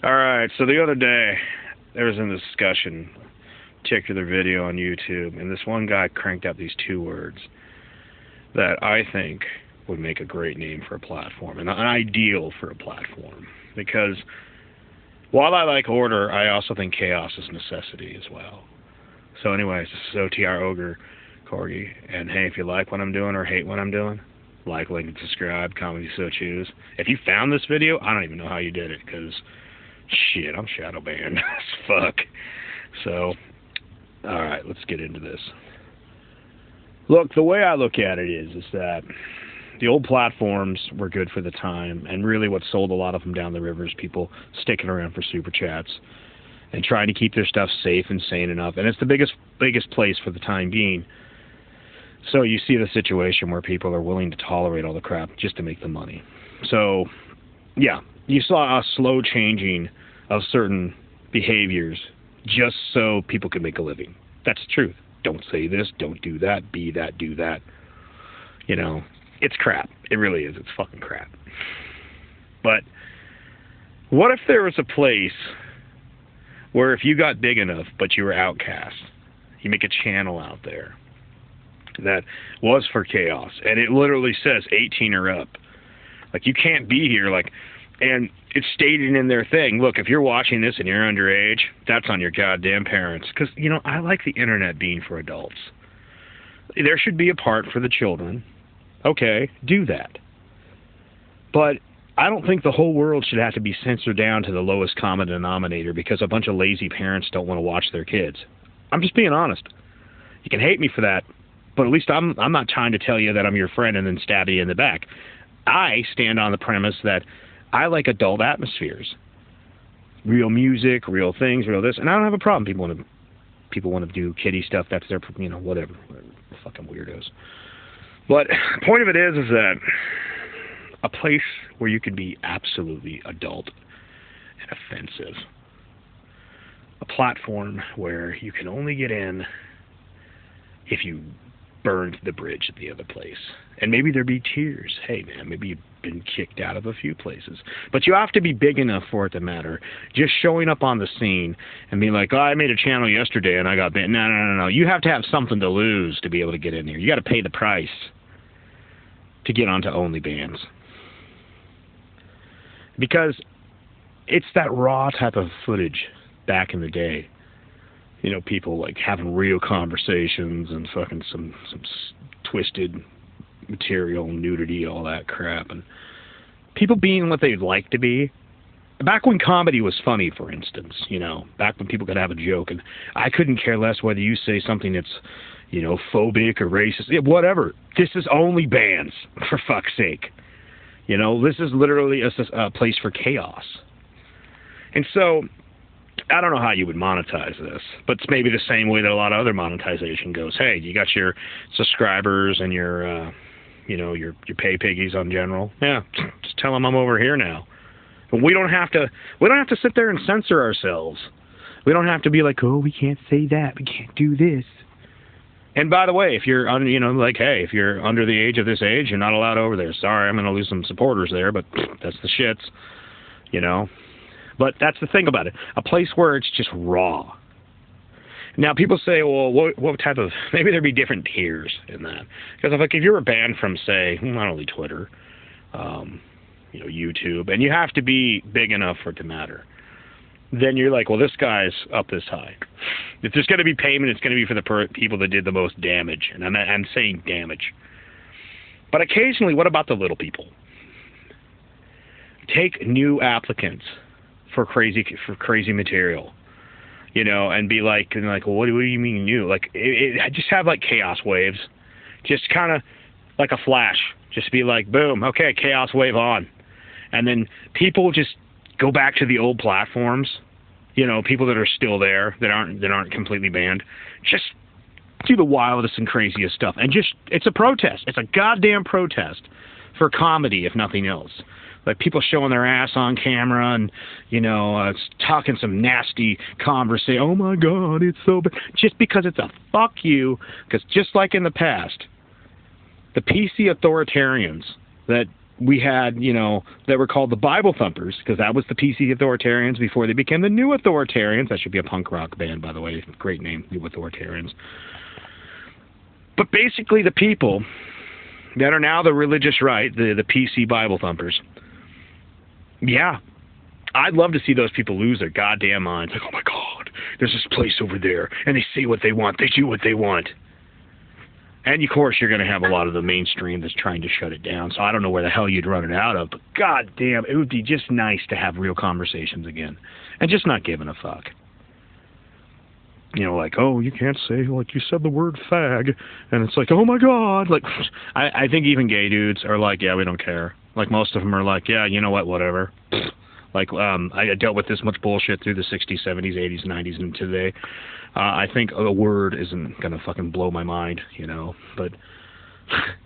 All right, so the other day there was a discussion, particular video on YouTube, and this one guy cranked out these two words that I think would make a great name for a platform, and an ideal for a platform. Because while I like order, I also think chaos is necessity as well. So anyways, this is OTR Ogre Corgi, and hey, if you like what I'm doing or hate what I'm doing, like, link, and subscribe, comment if you so choose. If you found this video, I don't even know how you did it, because shit, I'm shadow banned as fuck. So, alright, let's get into this. Look, the way I look at it is that the old platforms were good for the time, and really what sold a lot of them down the river is people sticking around for super chats and trying to keep their stuff safe and sane enough. And it's the biggest place for the time being. So you see the situation where people are willing to tolerate all the crap just to make the money. So, yeah, you saw a slow changing of certain behaviors just so people could make a living. That's the truth. Don't say this, don't do that, be that, do that. You know, it's crap. It really is. It's fucking crap. But what if there was a place where if you got big enough but you were outcast, you make a channel out there that was for chaos, and it literally says 18 or up. Like, you can't be here, like, and it's stated in their thing, look, if you're watching this and you're underage, that's on your goddamn parents. Because, you know, I like the internet being for adults. There should be a part for the children. Okay, do that. But I don't think the whole world should have to be censored down to the lowest common denominator because a bunch of lazy parents don't want to watch their kids. I'm just being honest. You can hate me for that, but at least I'm not trying to tell you that I'm your friend and then stab you in the back. I stand on the premise that I like adult atmospheres. Real music, real things, real this, and I don't have a problem. People want to do kiddie stuff. That's their, you know, whatever. Fucking weirdos. But the point of it is that a place where you can be absolutely adult and offensive. A platform where you can only get in if you burned the bridge at the other place. And maybe there'd be tears. Hey, man, maybe you've been kicked out of a few places. But you have to be big enough for it to matter. Just showing up on the scene and being like, oh, I made a channel yesterday and I got banned. No. You have to have something to lose to be able to get in there. You got to pay the price to get onto OnlyBans. Because it's that raw type of footage back in the day. You know, people like having real conversations and fucking some twisted material, nudity, all that crap, and people being what they'd like to be. Back when comedy was funny, for instance, you know, back when people could have a joke, and I couldn't care less whether you say something that's, you know, phobic or racist, whatever. This is OnlyBans, for fuck's sake. You know, this is literally a place for chaos. And so, I don't know how you would monetize this, but it's maybe the same way that a lot of other monetization goes. Hey, you got your subscribers and your, you know, your pay piggies on general. Yeah, just tell them I'm over here now. But we don't have to sit there and censor ourselves. We don't have to be like, oh, we can't say that, we can't do this. And by the way, if you're, you know, like, hey, if you're under the age of this age, you're not allowed over there. Sorry, I'm going to lose some supporters there, but that's the shits, you know. But that's the thing about it. A place where it's just raw. Now, people say, well, what type of... Maybe there'd be different tiers in that. Because if you were banned from, say, not only Twitter, you know, YouTube, and you have to be big enough for it to matter, then you're like, well, this guy's up this high. If there's going to be payment, it's going to be for the people that did the most damage. And I'm saying damage. But occasionally, what about the little people? Take new applicants for crazy material, you know, and be like, well, what do you mean new? Like, just have like chaos waves, just kind of like a flash, just be like, boom, okay, chaos wave on, and then people just go back to the old platforms, you know, people that are still there that aren't completely banned, just do the wildest and craziest stuff, and just it's a protest, it's a goddamn protest for comedy, if nothing else. Like people showing their ass on camera and, you know, talking some nasty conversation. Oh my God, it's so bad. Just because it's a fuck you. Because just like in the past, the PC authoritarians that we had, you know, that were called the Bible Thumpers, because that was the PC Authoritarians before they became the New Authoritarians. That should be a punk rock band, by the way. Great name, New Authoritarians. But basically the people that are now the religious right, the PC Bible Thumpers, yeah, I'd love to see those people lose their goddamn minds. Like, oh my God, there's this place over there, and they say what they want, they do what they want. And, of course, you're going to have a lot of the mainstream that's trying to shut it down. So I don't know where the hell you'd run it out of. But, God damn, it would be just nice to have real conversations again. And just not giving a fuck. You know, like, oh, you can't say, like, you said the word fag. And it's like, oh, my God. Like, I think even gay dudes are like, yeah, we don't care. Like, most of them are like, yeah, you know what, whatever. Like, I dealt with this much bullshit through the 60s, 70s, 80s, 90s, and today. I think a word isn't going to fucking blow my mind, you know. But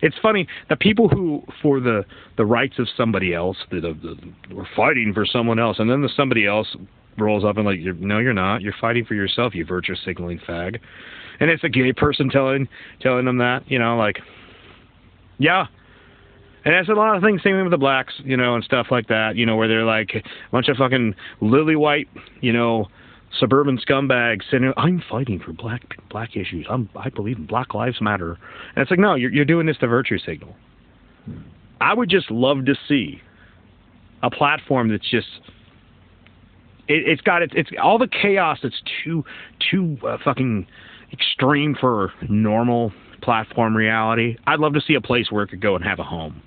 it's funny, the people who, for the rights of somebody else, we're fighting for someone else, and then the somebody else rolls up and like, no, you're not. You're fighting for yourself, you virtue signaling fag. And it's a gay person telling them that, you know, like, yeah. And that's a lot of things, same with the blacks, you know, and stuff like that, you know, where they're like a bunch of fucking lily white, you know, suburban scumbags saying, I'm fighting for black issues. I believe in Black Lives Matter. And it's like, no, you're doing this to virtue signal. I would just love to see a platform that's just, it's all the chaos that's too fucking extreme for normal platform reality. I'd love to see a place where it could go and have a home.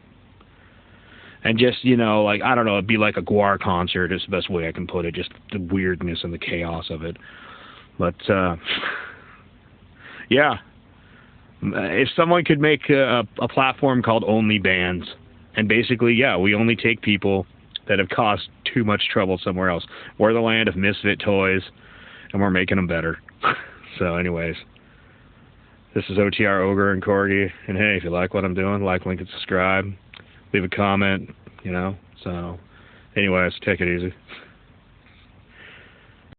And just, you know, like, I don't know, it'd be like a Gwar concert is the best way I can put it, just the weirdness and the chaos of it. But, yeah. If someone could make a platform called Only Bands, and basically, yeah, we only take people that have caused too much trouble somewhere else. We're the land of misfit toys, and we're making them better. So, anyways. This is OTR Ogre and Corgi, and hey, if you like what I'm doing, like, link, and subscribe. Leave a comment, you know. So, anyways, take it easy.